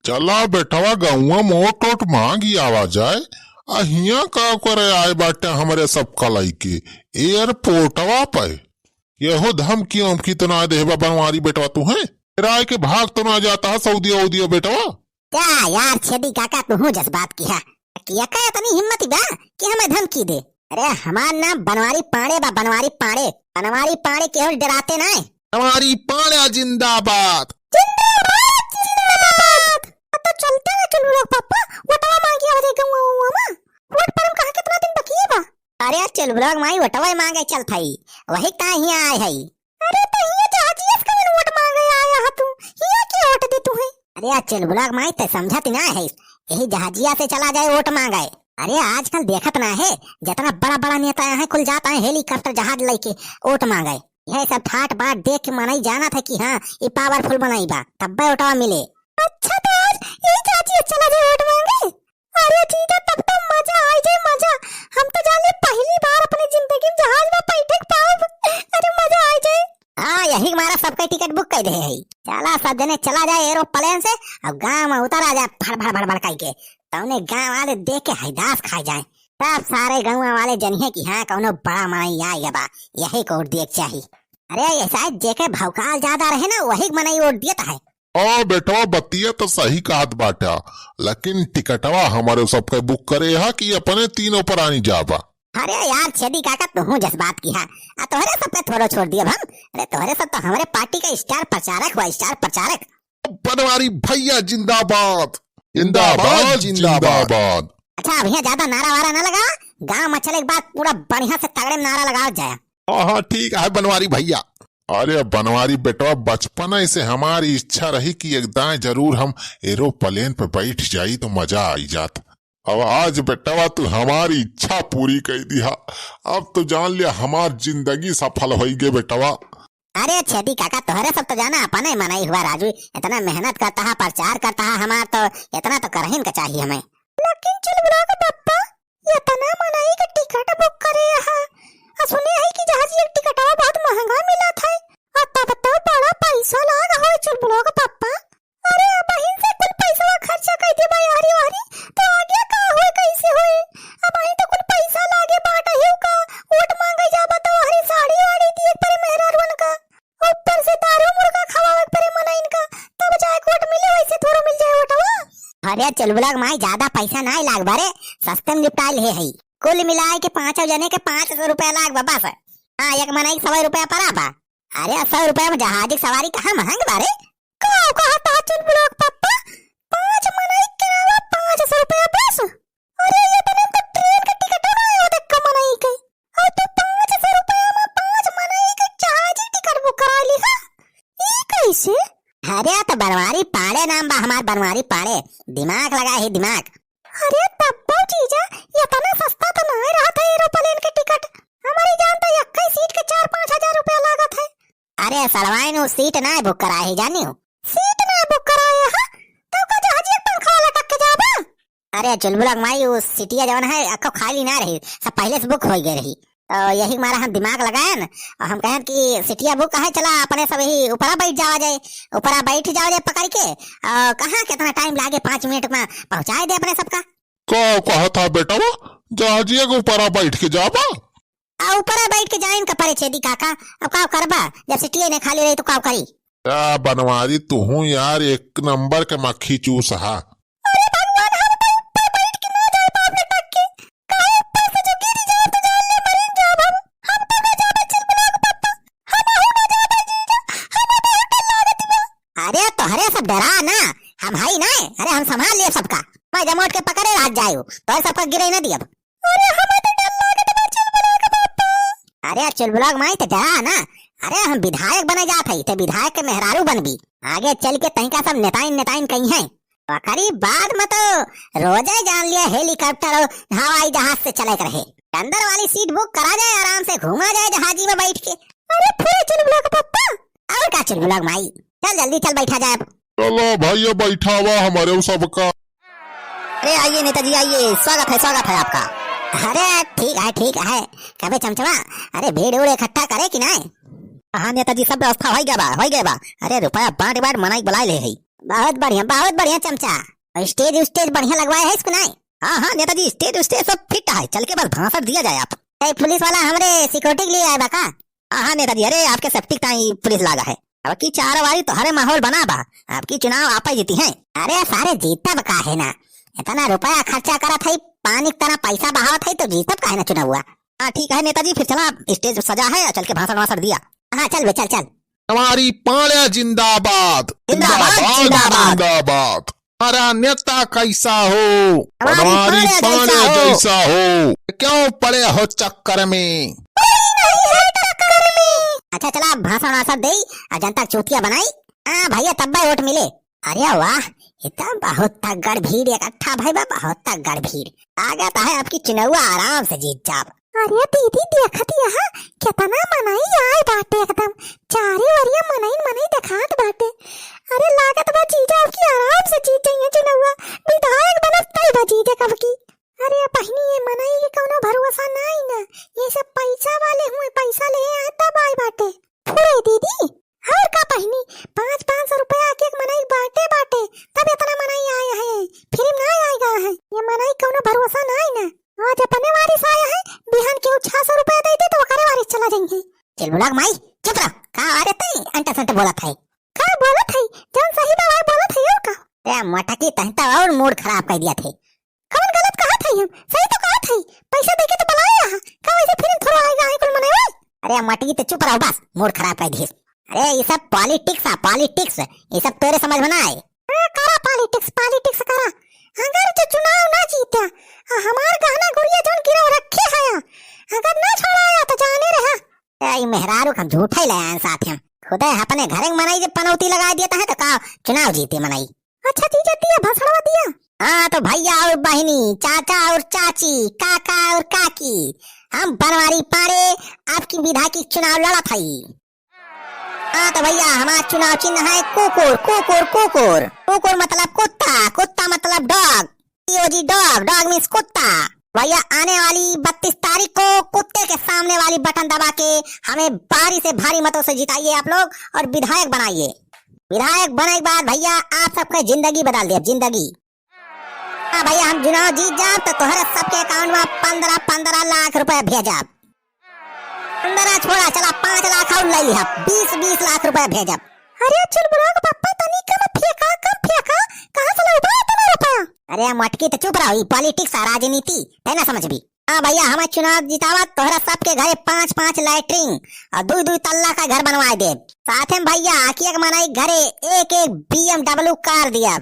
चला बेटवा गौआ मोट ओट मांगी आवा जाए। अहिया का करे आए बाटे हमारे सब कलाई के एयरपोर्टवा पे। यहो धमकी उमकी तो ना देहबा बनवारी बेटवा तू है राय के भाग तो ना जाता है सऊदी उदिया बेटवा। क्या यार छेदी काका तू जज्बात किया इतनी हिम्मत बा कि हमें धमकी दे। अरे हमार नाम बनवारी पाड़े बा, बनवारी पाड़े। बनवारी पाड़े केवल डराते ना। बनवारी पाड़ा जिंदाबाद जिंदाबाद जिंदाबाद। तो चलते ना चल लोग पापा वटवा मांगी आवे गंगा मामा। वट परम कहां कितना दिन बाकी है बा। अरे चल ब्लॉग माई वटवा मांगे चल थाई वही का ही आए है। अरे तो ये जाजीएस का मन वट मांगे आया हा तू ये की वट दे तू है। अरे चल ब्लॉग माई ते समझत ना है यही जहाजिया से चला जाए वोट मांगे। अरे आजकल देखत ना है जितना बड़ा बड़ा नेता है कुल जाता है हेलीकॉप्टर जहाज लेके वोट मांगे। यह सब ठाट बाट देख के मनाई जाना था कि हाँ ये पावरफुल बनाई बा तब वोटवा मिले। अच्छा तो आज यही चाची चला जाए वोट मांगे। अरे ठीक है तब तो मजा आ जाए मजा। हम तो जाने पहली बार अपनी जिंदगी में जहाज में बैठे पाओ। अरे मजा आ जाए। हाँ यही हमारा सबका टिकट बुक कर दे है। चला सब जने चला जाए एरोप्लेन से अब गाँव में उतर आ जाए भड़ भड़ भड़ भड़ करके। तो उन्हें गाँव वाले देख के हैदास खा जाए। सब सारे गाँव वाले जनिए की हाँ कौनो बड़ा मनाई आए बा यही को वोट देख चाहिए। अरे ऐसा जेके भौकाल ज्यादा रहे ना वही मनाई वोट देता है। ओ बेटवा बतिया तो सही कहत बाटा लेकिन टिकटवा हमारे सबके बुक करे हा कि अपने तीनों पर आनी जाबा। अरे यार छेदी काका तू जज्बात की है तोहरे सब पे थोड़ा छोड़ दिया हम। अरे तोहरे सब तो हमारे पार्टी का स्टार प्रचारक हुआ स्टार प्रचारक। बनवारी भैया जिंदाबाद जिंदाबाद जिंदाबाद। अच्छा अब यहाँ ज्यादा नारा वारा ना लगा। गाँव में चले के बाद पूरा बढ़िया से तगड़े नारा लगाओ जाए। हाँ ठीक है बनवारी भैया। अरे बनवारी बेटवा बचपन से हमारी इच्छा रही कि एक दाएं जरूर हम एरोप्लेन पे बैठ जाई तो मजा आई जाता। अब आज बेटवा तू हमारी इच्छा पूरी कर दिया। अब तो जान लिया हमार जिंदगी सफल हो गई बेटवा। अरे छेदी काका तोहरे सब तो जाना अपने मनाई हुआ राजू इतना मेहनत करता है प्रचार करता है हमार तो इतना तो करहिन का चाहिए हमें। लेकिन चल बुलाओ पापा इतना मनाई का टिकट बुक करे यहाँ सुने है कि जहाज एक टिकटवा बहुत महंगा मिला था। आता बताओ बड़ा पैसा लगा हो चल बुलाओ पापा। अरे बहन से कुल पैसा खर्चा कर दे भाई यारी वारी तो आगे का होए कैसे होए। अब आई तो कुल पैसा लागे बाटा हिउ का वोट मांगे जाबा तो हरी साड़ी वाड़ी दिए पर मेहरान का ऊपर से दारू मुर्गा खवावे पर मनाइन का तब जाए वोट मिले वैसे थोड़ा मिल जाए वोटवा। अरे चल बुलाग माई ज्यादा पैसा ना लाग बारे सस्ते में निपटाइल है कुल मिलाए के 5 जने के 500 रुपया लाग बाबा सर। हाँ एक मनाई 100 रुपया पड़ा बा। अरे 100 रुपया में जहाज की सवारी कहाँ महंग बारे कहा चल बुलाग पापा 5 मनाई के अलावा 500 रुपया बस। अरे ये तो नहीं तो ट्रेन का टिकट आया देख का मनाई के और तो 500 रुपया में 5 मनाई के जहाज की टिकट बुक करा ली है ये कैसे। अरे तो बनवारी पाड़े नाम बा हमार बनवारी पाड़े दिमाग लगा ही दिमाग। अरे पप्पा जीजा ये तना सस्ता तो नहीं रहा था एरोप्लेन के टिकट हमारी जान तो 21 सीट के 4-5 हजार रुपया लागत है। अरे सड़वाई नु सीट ना बुक करा ही जानी हो सीट ना बुक कराए हा तो का जहाज एक पंखा वाला टक के जाबा। अरे चुलबुलक माई वो सीटिया जवन है अक्को खाली ना रही सब पहले से बुक हो गई रही तो यही हमारा हम दिमाग लगाए न और हम कहें कि सीटिया बुक है चला अपने सब ही ऊपरा बैठ जावा जाए ऊपरा बैठ जावा जाए पकड़ के कहाँ कितना टाइम लागे 5 मिनट में पहुँचाए दे अपने सबका। कहा था बेटा वो जहाजिया के ऊपरा बैठ के जाबा ऊपरा बैठ के जाए परे छेदी काका अब का करबा जब सीटिया ने खाली रही तो का करी। बनवारी तू यार एक नंबर के मक्खी चूस हा। अरे तोहरे सब डरा ना हम हाई ना अरे हम संभाल लिए सबका मैं जमोट के पकड़े रात जायो तो सबका गिरे न दियब। अरे हमें तो डर लागत बा चुलबुलाग पापा। अरे चुलबुलाग माई तो डरा ना अरे हम विधायक बने जात हई ते विधायक के मेहरारू बनबी आगे चल के तई का सब नेताइन कहीं है करीब बाद में तो रोजे जान लिया हेलीकॉप्टर और हवाई जहाज से चले रहे अंदर वाली सीट बुक करा जाए आराम से घूमा जाए जहाजी में बैठ के। अरे पूरे चुलबुलाग पापा और का चुलबुलाग माई चल जल्दी चल बैठा जाए। चलो भैया बैठा हुआ हमारे सबका। अरे आइए नेताजी आइए स्वागत है आपका। अरे ठीक है कभी चमचमा अरे भीड़ उड़ इकट्ठा करे कि नहीं। हाँ नेताजी सब व्यवस्था हो गया बा। अरे रुपया बांट मनाई बुला ले है बहुत बढ़िया चमचा। और स्टेज बढ़िया लगवाया है इसको नहीं? हाँ नेताजी, स्टेज सब फिट है, चल के बस भाषण दिया जाए आप। पुलिस वाला हमारे सिक्योरिटी के लिए आया बा का? हाँ नेताजी, अरे आपके सेफ्टी ताई पुलिस लागा है। अब की 4 वारी तो हरे माहौल बना बा, आपकी चुनाव आप ही जीती है। अरे सारे जीतब का है ना, इतना रुपया खर्चा करा था, पानी की तरह पैसा बहावा था, तो जीतब का है ना चुनाव हुआ। हाँ ठीक है नेताजी, फिर चला, स्टेज सजा है, चल के भाषण वाषण दिया। हाँ चल बे चल। हमारी पाण्या जिंदाबाद जिंदाबाद। हमारा नेता कैसा हो, हमारी पाण्या जैसा हो, क्यों पड़े हो चक्कर में? अच्छा चला, भाषण वाषण दे और जनता चूतिया बनाई। हाँ भैया तब भाई वोट मिले। अरे वाह, इतना बहुत तगड़ भीड़ इकट्ठा भाई बा, बहुत तगड़ भीड़ आ जाता है, आपकी चुनाव आराम से जीत जाब। अरे दीदी देखत यहाँ कितना मनाई आए बाटे, एकदम चारे वरिया मनाई दिखात बाटे। अरे लागत बा जीजा आपकी आराम से जीत जाइए चुनाव, विधायक बनत तई बा जीते कब की। अरे बहनी ये मनाई के कोनो भरोसा नहीं ना, ये सब पैसा वाले हुए, पैसा ले आता बाई बाटे। फुरे दीदी और का बहनी 500 रुपया के मनाई बाटे तब इतना मनाई आया है, फिर ना आएगा है। ये मनाई कोनो भरोसा नहीं ना, आज अपने वारिस आया है, बिहान के 600 रुपया दे दे तो करे वारिस चला जाएंगे। चल बुलाग माई चुप रह, का आ रहे थे अंटा संटा बोला था, का बोला था जौन सही बात बोला था और का। ए मटकी तहता और मूड खराब कर दिया थे। कौन गलत कहा था, हम सही तो कहा था, पैसा देके तो बुलाया का, वैसे फिर थोड़ा आएगा है कुल मनाई। अरे मटकी तो चुप रहो बस, मूड खराब कर दिए। अरे ये सब पॉलिटिक्स ये सब तेरे समझ में ना आए। करा पॉलिटिक्स करा, अगर जो चुनाव ना जीता हमार गहना गुड़िया जोन गिरो रखे है, अगर ना छोड़ाया तो जाने रहा। ये मेहरारू हम झूठा ही लाया साथ हम, खुदा अपने घर मनाई जब पनौती लगा देता है तो का चुनाव जीते मनाई। अच्छा जीजा दिया भाषण दिया। हाँ तो भैया और बहनी, चाचा और चाची, काका और काकी, हम बनवारी पाड़े आपकी विधा की चुनाव लड़ा था। हाँ तो भैया हमारा चुनाव चिन्ह है कुकुर मतलब कुत्ता मतलब डॉग, डॉग मीन्स कुत्ता। भैया आने वाली 32 तारीख को कुत्ते के सामने वाली बटन दबा के हमें भारी से भारी मतों से जिताइए आप लोग और विधायक बनाइए। विधायक बनने के बाद भैया आप सबका जिंदगी बदल दिया, जिंदगी। हाँ भैया हम चुनाव जीत जाब तो तुम्हारे सबके अकाउंट में 15 लाख रुपए भेजा। 15 छोड़ा, चला 5 लाख और ले लिया, 20 लाख रुपए भेजब। अरे चल बुलाओ पापा, तनी कम फेंका कहां से लाऊं इतना रुपया? अरे मटकी तो चुप रहो, पॉलिटिक्स है, राजनीति है ना समझ भी। हाँ भैया हमें चुनाव जितावा तोहरा सबके घरे 5 लैट्रिन और 2 तल्ला का घर बनवा दे। साथ में भैया आखिया के मनाई घरे एक BMW कार दिया।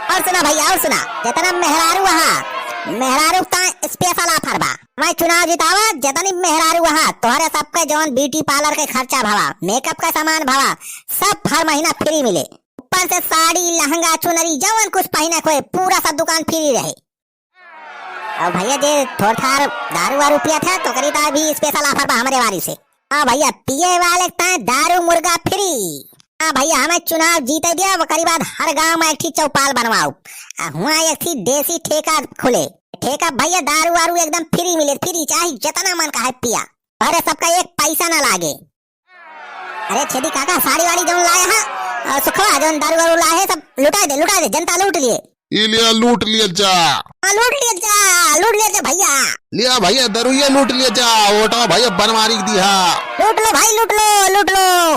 और सुना भैया और सुना, जितना मेहरारू स्पेशल ऑफर बा, मैं चुनाव जितावा जितनी मेहरारू वहा तोहरे सबके जौन ब्यूटी पार्लर के खर्चा भवा, मेकअप का सामान भवा, सब हर महीना फ्री मिले। ऊपर से साड़ी लहंगा चुनरी जवन कुछ पहने कोई पूरा सब दुकान फ्री रहे। और भैया जे थोड़ा दारू वारू पिया था तो करीता भी स्पेशल ऑफर बा हमारे वारी से। हाँ भैया पिए वाले दारू मुर्गा फ्री। हाँ भैया हमें चुनाव जीते दिया, वो करीब हर गांव में एक थी चौपाल बनवाओ, हुआ एक थी देसी ठेका खुले, ठेका भैया दारू वारू एकदम फ्री मिले, फ्री चाहे जितना मन का है पिया, अरे सबका एक पैसा ना लागे। अरे छेदी काका साड़ी वाड़ी जो लाया है सुखवा जो दारू वारू लाए है सब लुटा दे जनता लूट लिए। लूट लिया जा भैया, भैया दरुया लूट लिया जा, वोटा भैया बनवारी दिया, लूट लो।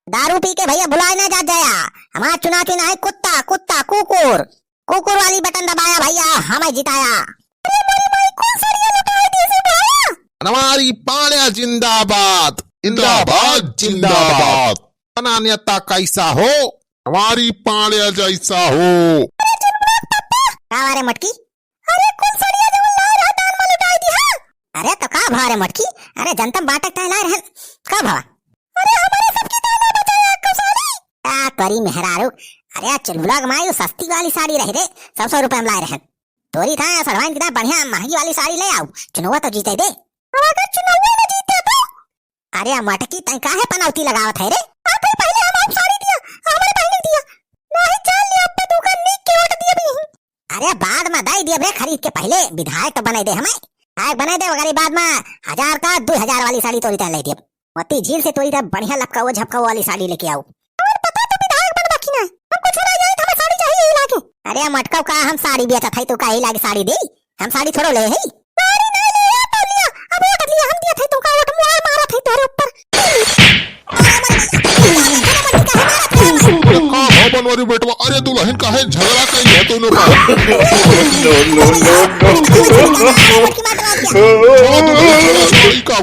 दारू पी के भैया भुलाए ना जा जाया, हमारा चुनाव चिन्ह है कुत्ता कुकुर वाली बटन दबाया भैया हमें जिताया। हमारी पाण्या जिंदाबाद। बना नेता कैसा हो, हमारी पाण्या जैसा हो। अरे मटकी, अरे कौन सड़िया जो ला रहा दान में लुटाई दी है। अरे तो का भारे मटकी, अरे जनता बाटक ला रहे का भा? अरे हमारे सबकी दाना बचाया को साड़ी का करी मेहरारू। अरे चल ब्लॉग मायू सस्ती वाली साड़ी रही रे, 100 रुपए में लाए रहे, तोरी था सरवाइन कितना बढ़िया महंगी वाली साड़ी ले आओ, चुनाव तो जीते दे। अगर चुनाव में जीते तो अरे मटकी तय काहे पनौती लगावत है रे? आप पहले हम साड़ी दिया, हमारे पहले दिया नहीं जान लिया पे दुकान नी के वोट दिए भी। अरे बाद में दे दिए बे, खरीद के पहले विधायक तो बने दे, हमें विधायक बने दे, वगैरह बाद में 1000 का 2000 वाली साड़ी तोरी ले दिए, मोती झील से तोरी बढ़िया लपका वो झपका वाली साड़ी लेके आओ। और पता तो विधायक बनवा हम कुछ ना जाए हमें साड़ी चाहिए ही लाके। अरे मटका का हम साड़ी बेचत है तो काहे लागे साड़ी दे? हम साड़ी थोड़ो ले है। साड़ी नहीं लिया तो लिया, अब वोट लिया हम दिया थे तो का वोट मुआ मारा थे तेरे ऊपर। का हो बनवारी बेटवा, अरे दुल्हन का है झगड़ा कहीं है तूने का? No, no, no, no, no, no, no, no, no, no, sari का